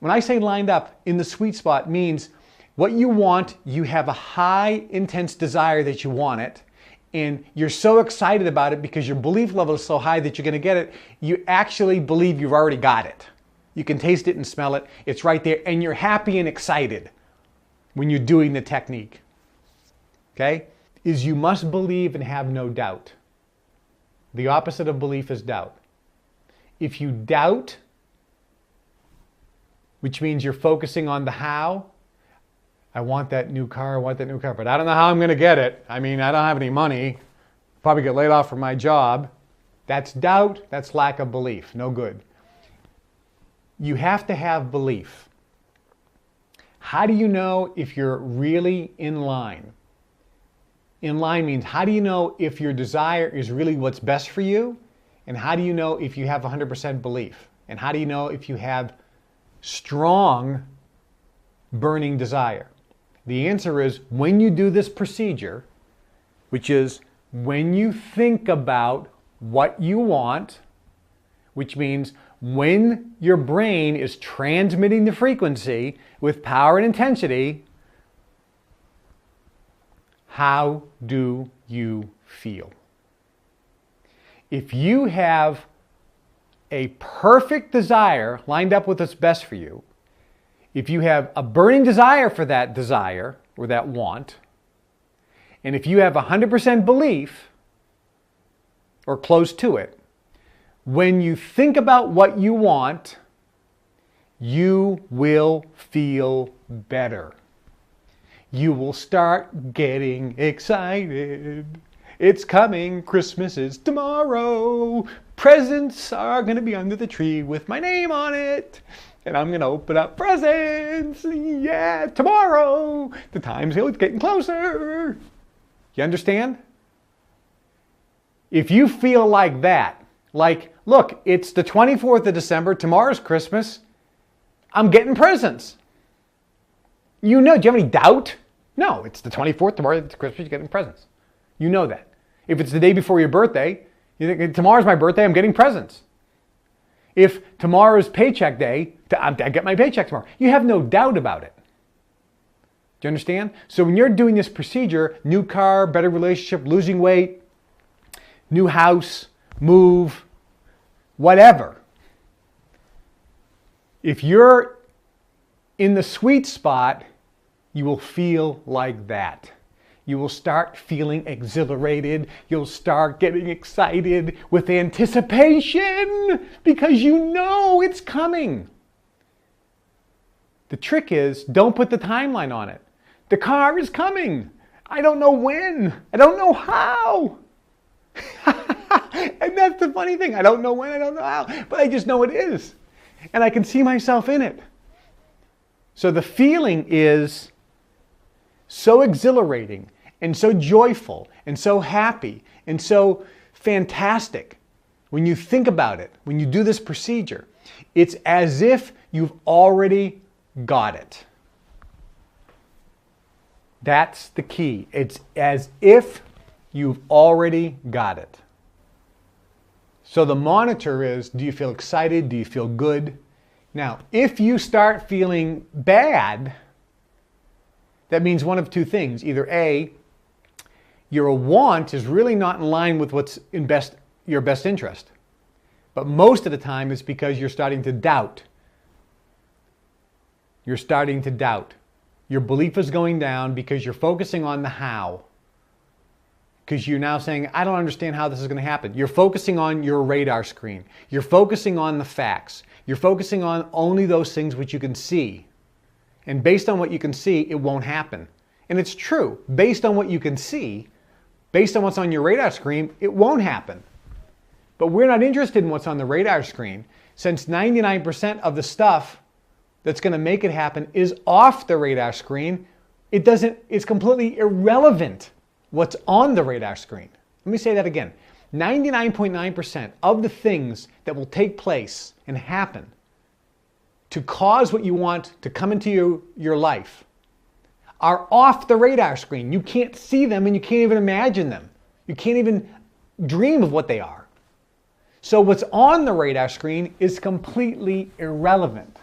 When I say lined up, in the sweet spot means what you want, you have a high, intense desire that you want it, and you're so excited about it because your belief level is so high that you're going to get it, you actually believe you've already got it. You can taste it and smell it. It's right there, and you're happy and excited when you're doing the technique. Okay? Is you must believe and have no doubt. The opposite of belief is doubt. If you doubt, which means you're focusing on the how, I want that new car, but I don't know how I'm going to get it. I mean, I don't have any money. Probably get laid off from my job. That's doubt. That's lack of belief. No good. You have to have belief. How do you know if you're really in line? In line means how do you know if your desire is really what's best for you? And how do you know if you have 100% belief? And how do you know if you have strong burning desire? The answer is when you do this procedure, which is when you think about what you want, which means when your brain is transmitting the frequency with power and intensity, how do you feel? If you have a perfect desire lined up with what's best for you, if you have a burning desire for that desire or that want, and if you have 100% belief or close to it, when you think about what you want, you will feel better. You will start getting excited. It's coming. Christmas is tomorrow. Presents are going to be under the tree with my name on it. And I'm going to open up presents. Yeah, tomorrow. The time's getting closer. You understand? If you feel like that, like, look, it's the 24th of December. Tomorrow's Christmas. I'm getting presents. You know, do you have any doubt? No, it's the 24th. Tomorrow's Christmas. You're getting presents. You know that. If it's the day before your birthday, you think, tomorrow's my birthday, I'm getting presents. If tomorrow's paycheck day, I get my paycheck tomorrow. You have no doubt about it. Do you understand? So when you're doing this procedure, new car, better relationship, losing weight, new house, move, whatever. If you're in the sweet spot, you will feel like that. You will start feeling exhilarated. You'll start getting excited with anticipation because you know it's coming. The trick is, don't put the timeline on it. The car is coming. I don't know when. I don't know how. And that's the funny thing. I don't know when, I don't know how, but I just know it is. And I can see myself in it. So the feeling is so exhilarating and so joyful and so happy and so fantastic. When you think about it, when you do this procedure, it's as if you've already got it. That's the key. It's as if you've already got it. So the monitor is, do you feel excited? Do you feel good? Now, if you start feeling bad, that means one of two things. Either A, your want is really not in line with what's in your best interest. But most of the time it's because you're starting to doubt. You're starting to doubt. Your belief is going down because you're focusing on the how. Because you're now saying, I don't understand how this is going to happen. You're focusing on your radar screen. You're focusing on the facts. You're focusing on only those things which you can see. And based on what you can see, it won't happen. And it's true. Based on what you can see, based on what's on your radar screen, it won't happen. But we're not interested in what's on the radar screen, since 99% of the stuff that's going to make it happen is off the radar screen. It's completely irrelevant what's on the radar screen. Let me say that again. 99.9% of the things that will take place and happen to cause what you want to come into your life are off the radar screen. You can't see them and you can't even imagine them. You can't even dream of what they are. So what's on the radar screen is completely irrelevant.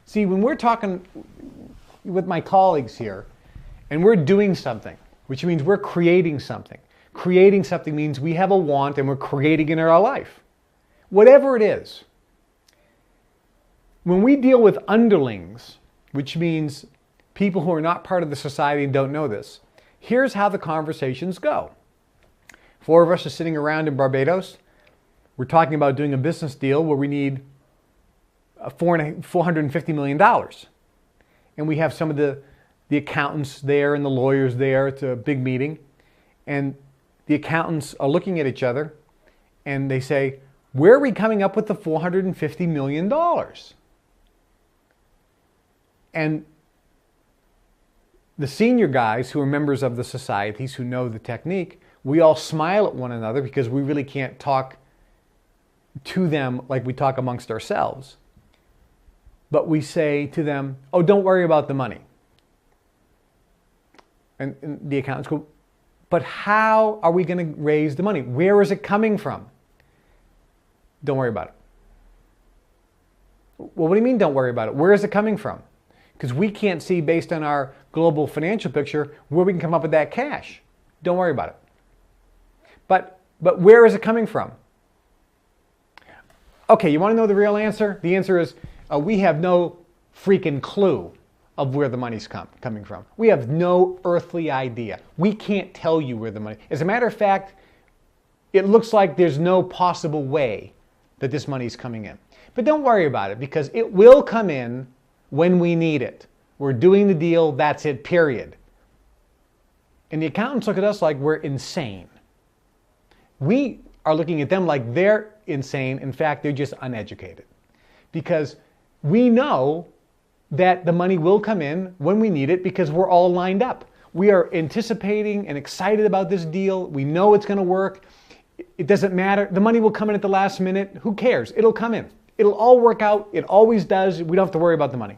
See, when we're talking with my colleagues here and we're doing something, which means we're creating something. Creating something means we have a want and we're creating it in our life. Whatever it is. When we deal with underlings, which means people who are not part of the society and don't know this, here's how the conversations go. 4 of us are sitting around in Barbados. We're talking about doing a business deal where we need $450 million. And we have some of the accountants there and the lawyers there. It's a big meeting. And the accountants are looking at each other and they say, where are we coming up with the $450 million? And the senior guys who are members of the societies who know the technique, we all smile at one another because we really can't talk to them like we talk amongst ourselves. But we say to them, oh, don't worry about the money. And the accountants go, but how are we going to raise the money? Where is it coming from? Don't worry about it. Well, what do you mean don't worry about it? Where is it coming from? Because we can't see based on our global financial picture where we can come up with that cash. Don't worry about it. But where is it coming from? Okay, you want to know the real answer? The answer is we have no freaking clue of where the money's coming from. We have no earthly idea. We can't tell you where the money. As a matter of fact, it looks like there's no possible way that this money's coming in. But don't worry about it because it will come in when we need it. We're doing the deal, that's it, period. And the accountants look at us like we're insane. We are looking at them like they're insane. In fact, they're just uneducated. Because we know that the money will come in when we need it because we're all lined up. We are anticipating and excited about this deal. We know it's going to work. It doesn't matter. The money will come in at the last minute. Who cares? It'll come in. It'll all work out. It always does. We don't have to worry about the money.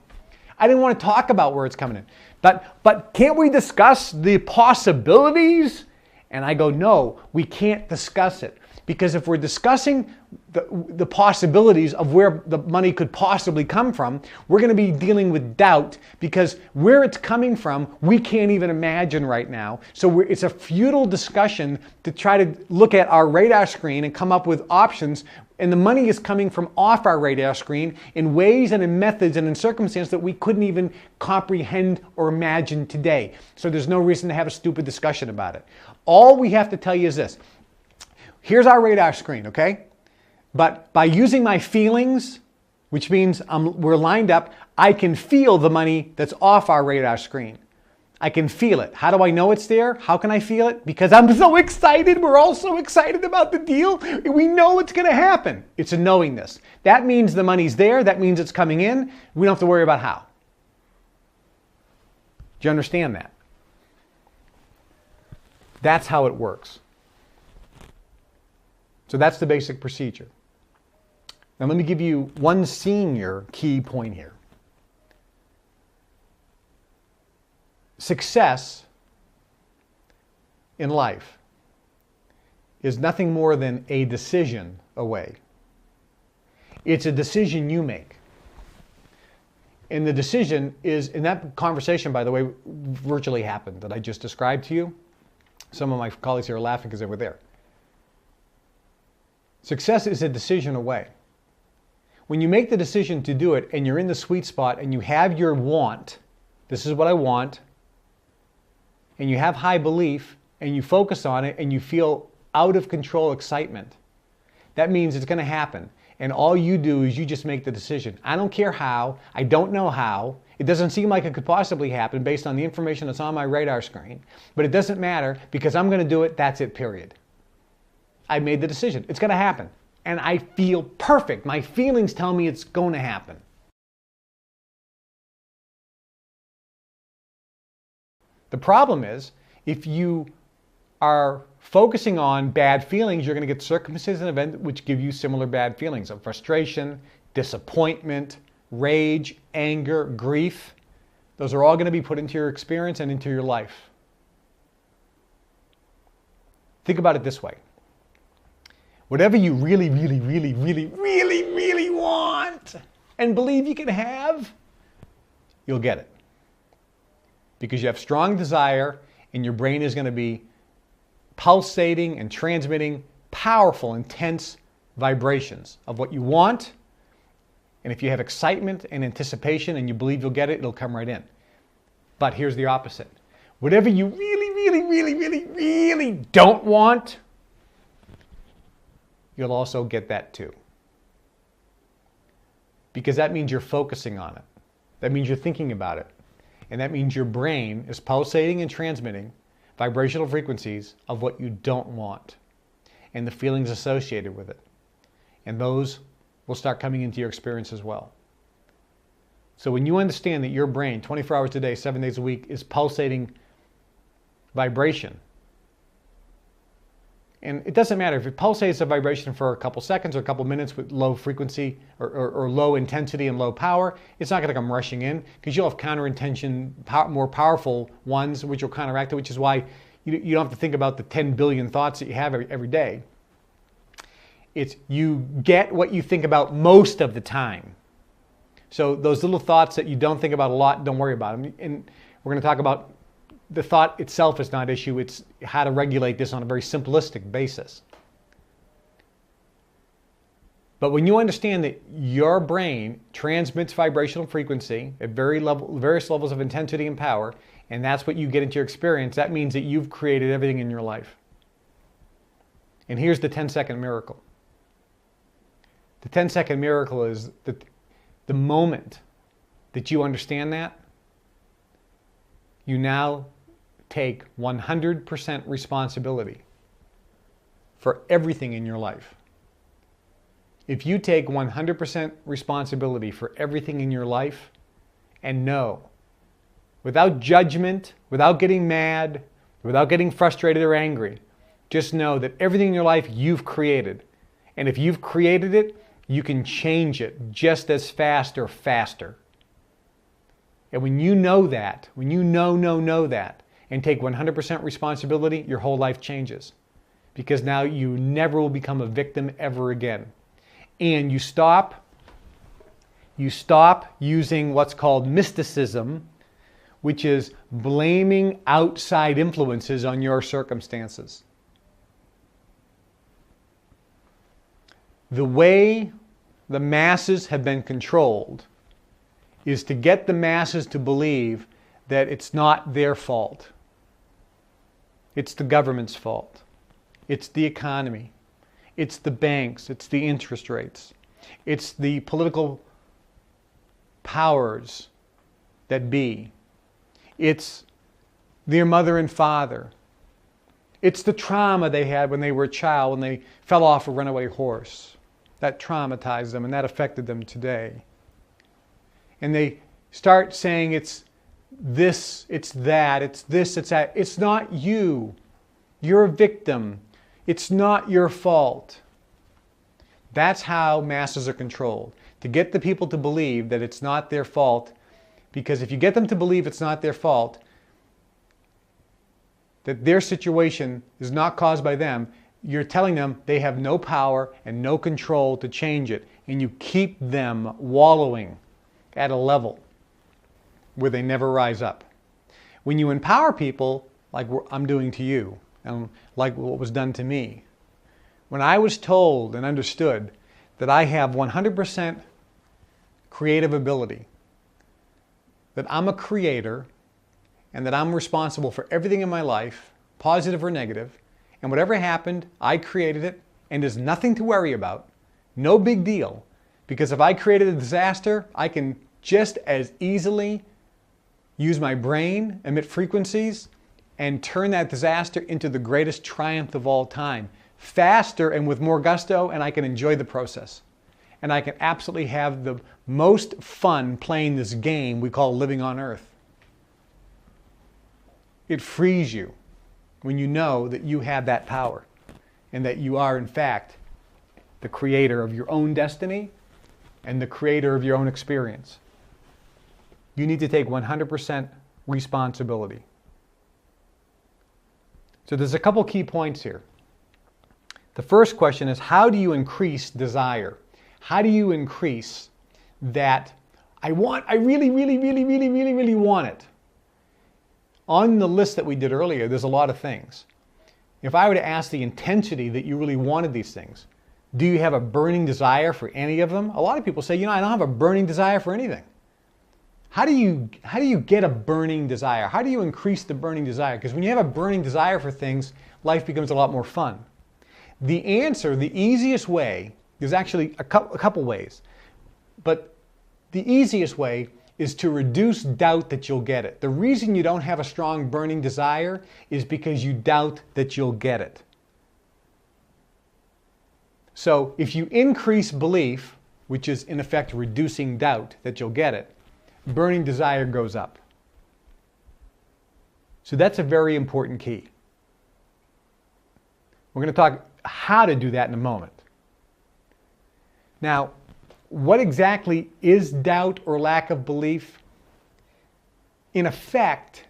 I didn't want to talk about where it's coming in. But can't we discuss the possibilities? And I go, no, we can't discuss it. Because if we're discussing the possibilities of where the money could possibly come from, we're going to be dealing with doubt because where it's coming from, we can't even imagine right now. So it's a futile discussion to try to look at our radar screen and come up with options. And the money is coming from off our radar screen in ways and in methods and in circumstances that we couldn't even comprehend or imagine today. So there's no reason to have a stupid discussion about it. All we have to tell you is this. Here's our radar screen, okay? But by using my feelings, which means we're lined up, I can feel the money that's off our radar screen. I can feel it. How do I know it's there? How can I feel it? Because I'm so excited. We're all so excited about the deal. We know it's going to happen. It's a knowingness. That means the money's there. That means it's coming in. We don't have to worry about how. Do you understand that? That's how it works. So that's the basic procedure. Now let me give you one senior key point here. Success in life is nothing more than a decision away. It's a decision you make. And the decision is, and that conversation, by the way, virtually happened that I just described to you. Some of my colleagues here are laughing because they were there. Success is a decision away. When you make the decision to do it and you're in the sweet spot and you have your want, this is what I want, and you have high belief and you focus on it and you feel out of control excitement, that means it's going to happen. And all you do is you just make the decision. I don't care how. I don't know how. It doesn't seem like it could possibly happen based on the information that's on my radar screen. But it doesn't matter because I'm going to do it. That's it, period. I made the decision. It's going to happen. And I feel perfect. My feelings tell me it's going to happen. The problem is, if you are focusing on bad feelings, you're going to get circumstances and events which give you similar bad feelings of frustration, disappointment, rage, anger, grief. Those are all going to be put into your experience and into your life. Think about it this way. Whatever you really want and believe you can have, you'll get it. Because you have strong desire and your brain is going to be pulsating and transmitting powerful, intense vibrations of what you want. And if you have excitement and anticipation and you believe you'll get it, it'll come right in. But here's the opposite. Whatever you really don't want, you'll also get that too. Because that means you're focusing on it. That means you're thinking about it. And that means your brain is pulsating and transmitting vibrational frequencies of what you don't want and the feelings associated with it. And those will start coming into your experience as well. So when you understand that your brain, 24 hours a day, 7 days a week, is pulsating vibration, and it doesn't matter if it pulsates a vibration for a couple seconds or a couple minutes with low frequency or low intensity and low power, it's not going to come rushing in because you'll have counter-intention, more powerful ones which will counteract it, which is why you don't have to think about the 10 billion thoughts that you have every day. It's you get what you think about most of the time. So those little thoughts that you don't think about a lot, don't worry about them. And we're going to talk about the thought itself is not issue, it's how to regulate this on a very simplistic basis. But when you understand that your brain transmits vibrational frequency at various levels of intensity and power, and that's what you get into your experience, that means that you've created everything in your life. And here's the 10-second miracle. The 10-second miracle is that the moment that you understand that, you now take 100% responsibility for everything in your life. If you take 100% responsibility for everything in your life and know, without judgment, without getting mad, without getting frustrated or angry, just know that everything in your life you've created. And if you've created it, you can change it just as fast or faster. And when you know that, when you know that, and take 100% responsibility, your whole life changes. Because now you never will become a victim ever again. And you stop using what's called mysticism, which is blaming outside influences on your circumstances. The way the masses have been controlled is to get the masses to believe that it's not their fault. It's the government's fault. It's the economy. It's the banks. It's the interest rates. It's the political powers that be. It's their mother and father. It's the trauma they had when they were a child, when they fell off a runaway horse. That traumatized them and that affected them today. And they start saying it's this, it's that, it's this, it's that. It's not you. You're a victim. It's not your fault. That's how masses are controlled. To get the people to believe that it's not their fault, because if you get them to believe it's not their fault, that their situation is not caused by them, you're telling them they have no power and no control to change it, and you keep them wallowing at a level where they never rise up. When you empower people, like I'm doing to you, and like what was done to me, when I was told and understood that I have 100% creative ability, that I'm a creator, and that I'm responsible for everything in my life, positive or negative, and whatever happened, I created it, and there's nothing to worry about, no big deal, because if I created a disaster, I can just as easily use my brain, emit frequencies, and turn that disaster into the greatest triumph of all time. Faster and with more gusto, and I can enjoy the process. And I can absolutely have the most fun playing this game we call living on Earth. It frees you when you know that you have that power and that you are, in fact, the creator of your own destiny and the creator of your own experience. You need to take 100% responsibility. So there's a couple key points here. The first question is, how do you increase desire? How do you increase that I really, really, really, really, really, really want it. On the list that we did earlier, there's a lot of things. If I were to ask the intensity that you really wanted these things, do you have a burning desire for any of them? A lot of people say, I don't have a burning desire for anything. How do you get a burning desire? How do you increase the burning desire? Because when you have a burning desire for things, life becomes a lot more fun. The answer, the easiest way, there's actually a couple ways, but the easiest way is to reduce doubt that you'll get it. The reason you don't have a strong burning desire is because you doubt that you'll get it. So if you increase belief, which is in effect reducing doubt that you'll get it, burning desire goes up. So that's a very important key. We're going to talk how to do that in a moment. Now, what exactly is doubt or lack of belief? In effect,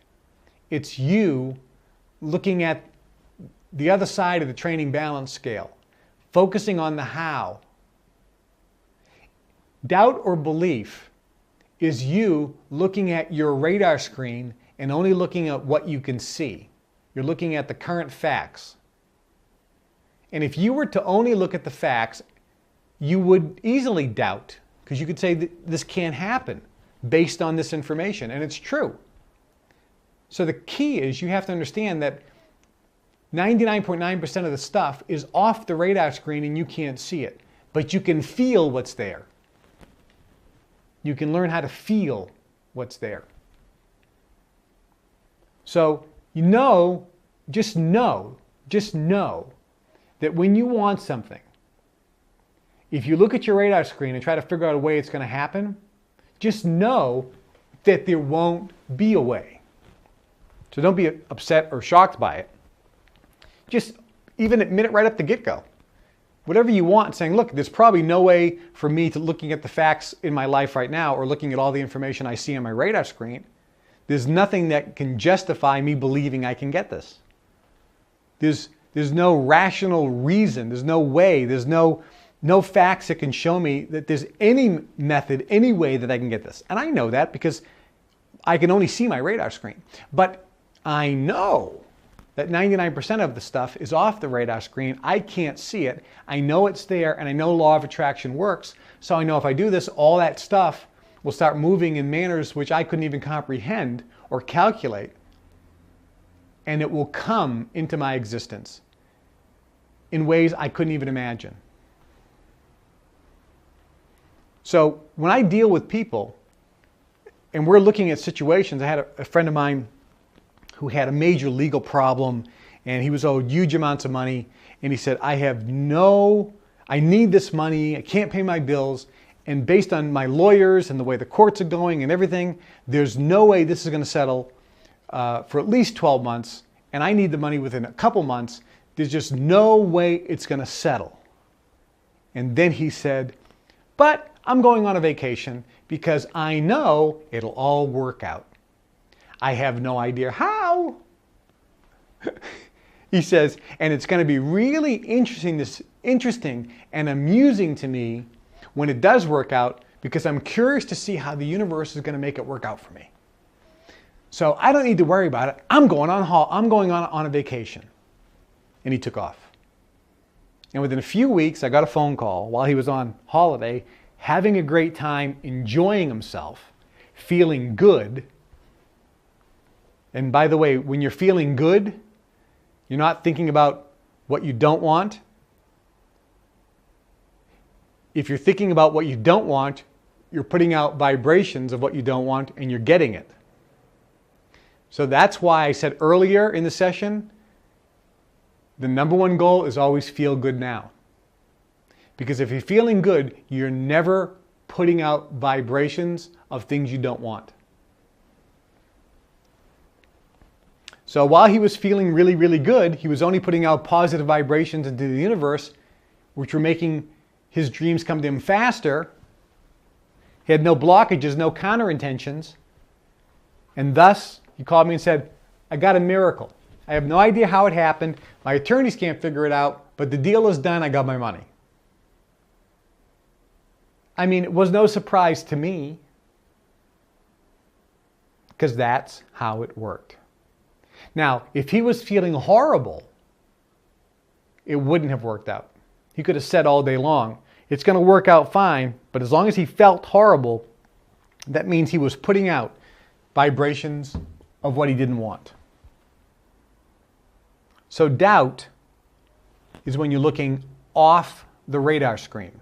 it's you looking at the other side of the training balance scale, focusing on the how. Doubt or belief is you looking at your radar screen and only looking at what you can see. You're looking at the current facts. And if you were to only look at the facts, you would easily doubt, because you could say that this can't happen based on this information, and it's true. So the key is you have to understand that 99.9% of the stuff is off the radar screen and you can't see it, but you can feel what's there. You can learn how to feel what's there. So just know that when you want something, if you look at your radar screen and try to figure out a way it's going to happen, just know that there won't be a way. So don't be upset or shocked by it. Just even admit it right up the get-go. Whatever you want, saying, look, there's probably no way for me to looking at the facts in my life right now or looking at all the information I see on my radar screen. There's nothing that can justify me believing I can get this. There's no rational reason. There's no way. There's no facts that can show me that there's any method, any way that I can get this. And I know that because I can only see my radar screen. But I know that 99% of the stuff is off the radar screen. I can't see it. I know it's there, and I know law of attraction works. So I know if I do this, all that stuff will start moving in manners which I couldn't even comprehend or calculate. And it will come into my existence in ways I couldn't even imagine. So when I deal with people, and we're looking at situations, I had a friend of mine who had a major legal problem, and he was owed huge amounts of money, and he said, I need this money, I can't pay my bills, and based on my lawyers and the way the courts are going and everything, there's no way this is going to settle for at least 12 months, and I need the money within a couple months. There's just no way it's going to settle. And then he said, but I'm going on a vacation because I know it'll all work out. I have no idea how. He says, and it's going to be really interesting and amusing to me when it does work out, because I'm curious to see how the universe is going to make it work out for me. So I don't need to worry about it. I'm going on a vacation. And he took off. And within a few weeks, I got a phone call while he was on holiday, having a great time, enjoying himself, feeling good. And by the way, when you're feeling good, you're not thinking about what you don't want. If you're thinking about what you don't want, you're putting out vibrations of what you don't want, and you're getting it. So that's why I said earlier in the session, the number one goal is always feel good now. Because if you're feeling good, you're never putting out vibrations of things you don't want. So while he was feeling really, really good, he was only putting out positive vibrations into the universe, which were making his dreams come to him faster. He had no blockages, no counterintentions. And thus, he called me and said, I got a miracle. I have no idea how it happened. My attorneys can't figure it out, but the deal is done. I got my money. I mean, it was no surprise to me. because that's how it worked. Now, if he was feeling horrible, it wouldn't have worked out. He could have said all day long, it's going to work out fine, but as long as he felt horrible, that means he was putting out vibrations of what he didn't want. So doubt is when you're looking off the radar screen.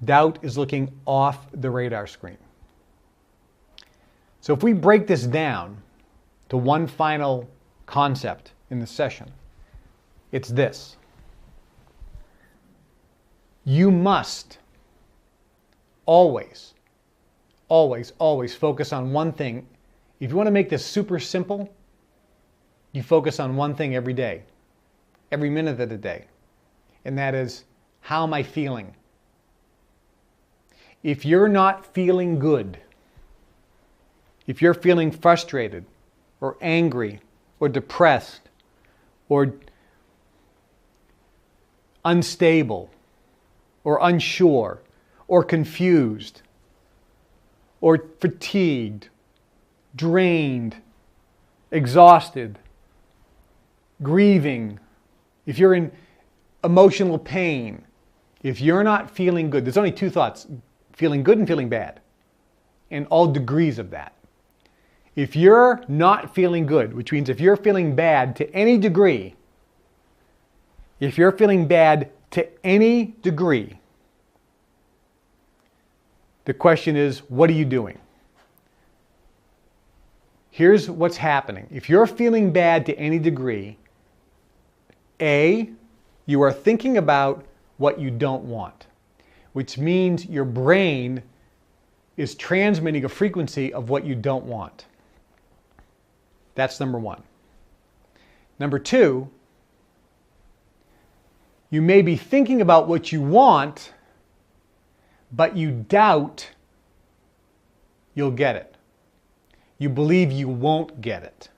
Doubt is looking off the radar screen. So if we break this down to one final concept in the session, it's this. You must always, always, always focus on one thing. If you want to make this super simple, you focus on one thing every day, every minute of the day. And that is, how am I feeling? If you're not feeling good, if you're feeling frustrated or angry or depressed or unstable or unsure or confused or fatigued, drained, exhausted, grieving, if you're in emotional pain, if you're not feeling good, there's only two thoughts, feeling good and feeling bad, and all degrees of that. If you're not feeling good, which means if you're feeling bad to any degree, if you're feeling bad to any degree, the question is, what are you doing? Here's what's happening. If you're feeling bad to any degree, A, you are thinking about what you don't want, which means your brain is transmitting a frequency of what you don't want. That's number one. Number two, you may be thinking about what you want, but you doubt you'll get it. You believe you won't get it,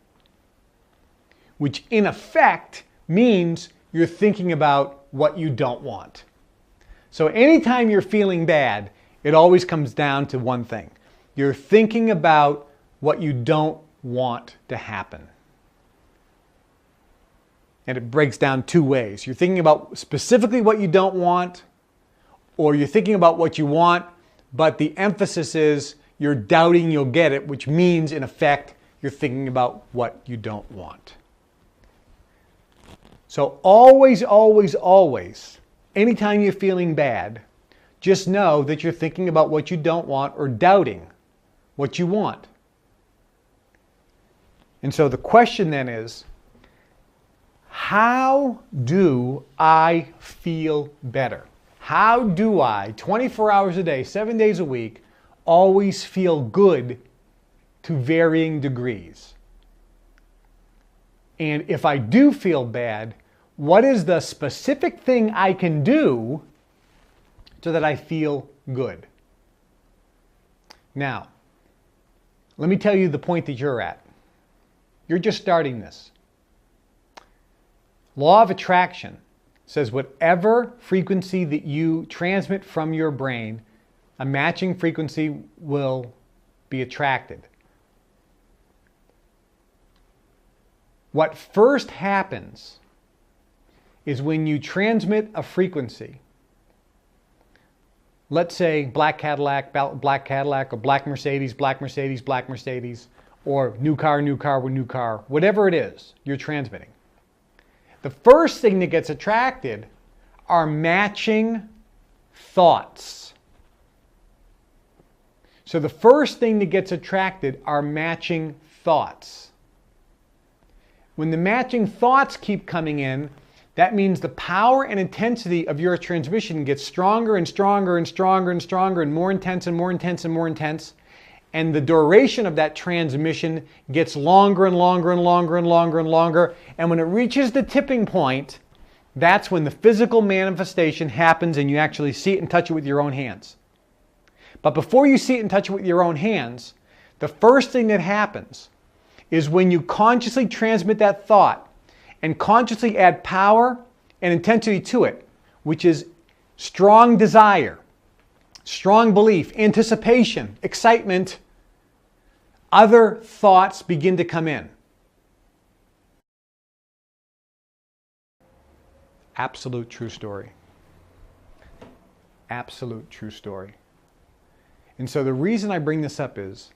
which in effect means you're thinking about what you don't want. So anytime you're feeling bad, it always comes down to one thing. You're thinking about what you don't want to happen. And it breaks down two ways. You're thinking about specifically what you don't want, or you're thinking about what you want, but the emphasis is you're doubting you'll get it, which means, in effect, you're thinking about what you don't want. So always, always, always, anytime you're feeling bad, just know that you're thinking about what you don't want or doubting what you want. And so the question then is, how do I feel better? How do I, 24 hours a day, 7 days a week, always feel good to varying degrees? And if I do feel bad, what is the specific thing I can do so that I feel good? Now, let me tell you the point that you're at. You're just starting this. Law of attraction says whatever frequency that you transmit from your brain, a matching frequency will be attracted. What first happens is when you transmit a frequency, let's say black Cadillac, or black Mercedes, black Mercedes, black Mercedes, or new car, new car, whatever it is you're transmitting. The first thing that gets attracted are matching thoughts. So the first thing that gets attracted are matching thoughts. When the matching thoughts keep coming in, that means the power and intensity of your transmission gets stronger and stronger and stronger and stronger and more intense and more intense and more intense. And the duration of that transmission gets longer and longer and longer and longer and longer. And when it reaches the tipping point, that's when the physical manifestation happens and you actually see it and touch it with your own hands. But before you see it and touch it with your own hands, the first thing that happens is when you consciously transmit that thought and consciously add power and intensity to it, which is strong desire, strong belief, anticipation, excitement, other thoughts begin to come in. Absolute true story. Absolute true story. And so the reason I bring this up is,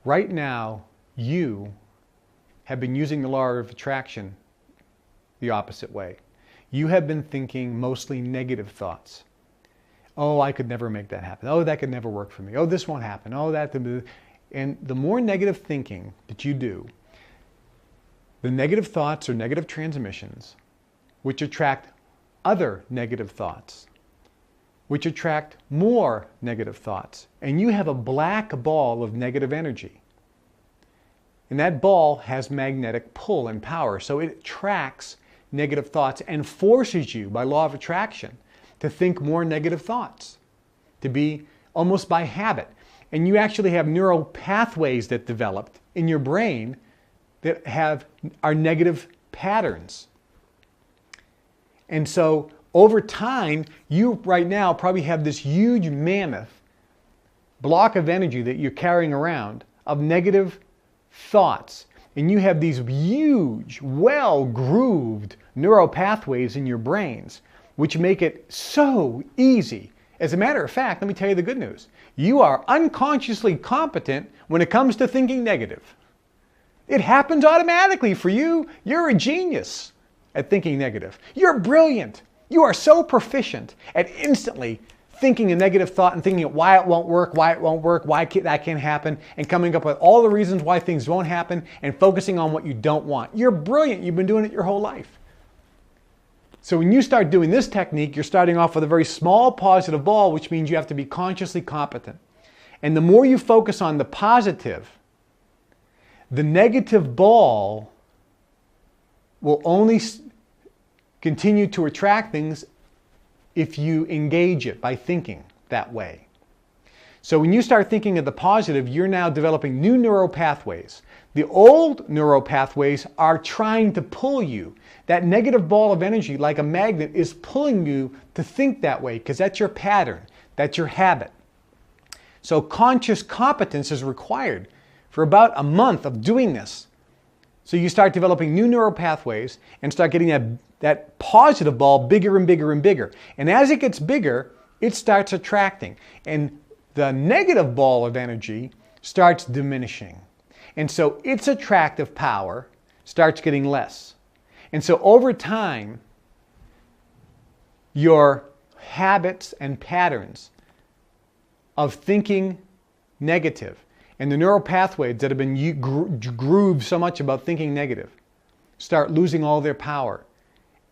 right now, you have been using the law of attraction the opposite way. You have been thinking mostly negative thoughts. Oh, I could never make that happen. Oh, that could never work for me. Oh, this won't happen. Oh, that. And the more negative thinking that you do, the negative thoughts or negative transmissions, which attract other negative thoughts, which attract more negative thoughts. And you have a black ball of negative energy. And that ball has magnetic pull and power. So it attracts negative thoughts and forces you, by law of attraction, to think more negative thoughts, to be almost by habit. And you actually have neural pathways that developed in your brain that are negative patterns. And so over time, you right now probably have this huge mammoth block of energy that you're carrying around of negative thoughts. And you have these huge, well-grooved neural pathways in your brains, which make it so easy. As a matter of fact, let me tell you the good news. You are unconsciously competent when it comes to thinking negative. It happens automatically for you. You're a genius at thinking negative. You're brilliant. You are so proficient at instantly thinking a negative thought and thinking why it won't work, why that can't happen, and coming up with all the reasons why things won't happen and focusing on what you don't want. You're brilliant. You've been doing it your whole life. So when you start doing this technique, you're starting off with a very small positive ball, which means you have to be consciously competent. And the more you focus on the positive, the negative ball will only continue to attract things if you engage it by thinking that way. So when you start thinking of the positive, you're now developing new neural pathways. The old neural pathways are trying to pull you. That negative ball of energy, like a magnet, is pulling you to think that way because that's your pattern, that's your habit. So conscious competence is required for about a month of doing this. So you start developing new neural pathways and start getting that positive ball bigger and bigger and bigger. And as it gets bigger, it starts attracting. And the negative ball of energy starts diminishing. And so its attractive power starts getting less. And so over time, your habits and patterns of thinking negative and the neural pathways that have been grooved so much about thinking negative start losing all their power.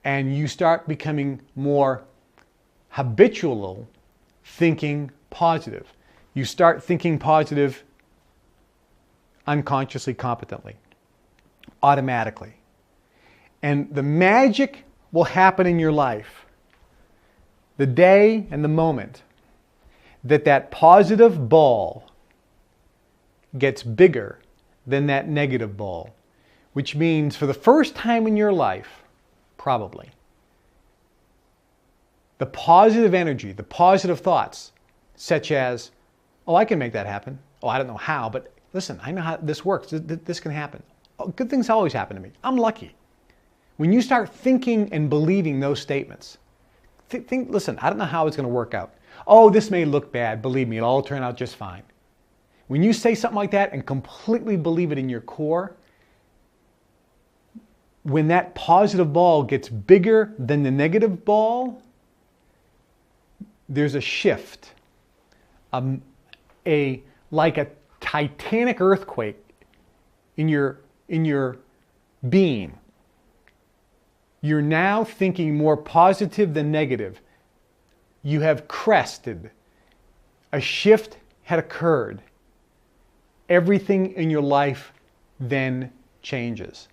And you start becoming more habitual thinking positive. You start thinking positive unconsciously, competently, automatically. And the magic will happen in your life the day and the moment that positive ball gets bigger than that negative ball, which means for the first time in your life, probably, the positive energy, the positive thoughts, such as, oh, I can make that happen. Oh, I don't know how, but listen, I know how this works. This can happen. Oh, good things always happen to me. I'm lucky. When you start thinking and believing those statements, listen, I don't know how it's going to work out. Oh, this may look bad. Believe me, it'll all turn out just fine. When you say something like that and completely believe it in your core, when that positive ball gets bigger than the negative ball, there's a shift, like a titanic earthquake in your being. You're now thinking more positive than negative. You have crested. A shift had occurred. Everything in your life then changes.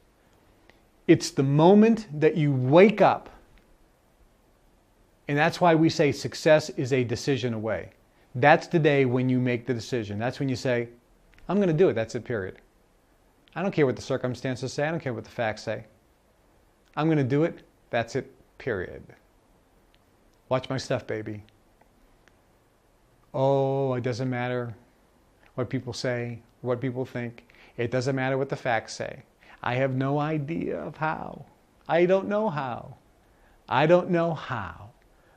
It's the moment that you wake up. And that's why we say success is a decision away. That's the day when you make the decision. That's when you say, I'm going to do it. That's it, period. I don't care what the circumstances say. I don't care what the facts say. I'm going to do it. That's it, period. Watch my stuff, baby. Oh, it doesn't matter what people say, what people think. It doesn't matter what the facts say. I have no idea of how. I don't know how. I don't know how.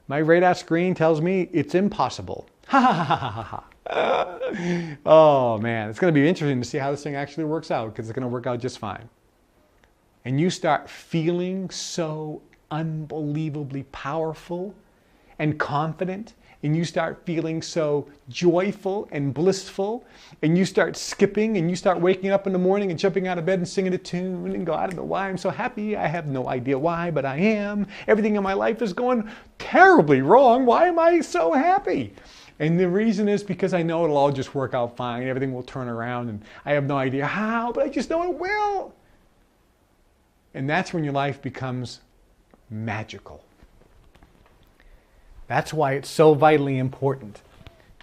My radar screen tells me it's impossible. Ha ha ha ha ha ha. Oh man, it's going to be interesting to see how this thing actually works out, because it's going to work out just fine. And you start feeling so unbelievably powerful and confident, and you start feeling so joyful and blissful, and you start skipping, and you start waking up in the morning and jumping out of bed and singing a tune and go, I don't know why I'm so happy. I have no idea why, but I am. Everything in my life is going terribly wrong. Why am I so happy? And the reason is because I know it'll all just work out fine. Everything will turn around, and I have no idea how, but I just know it will. And that's when your life becomes magical. That's why it's so vitally important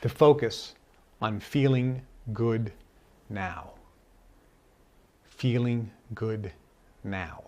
to focus on feeling good now. Feeling good now.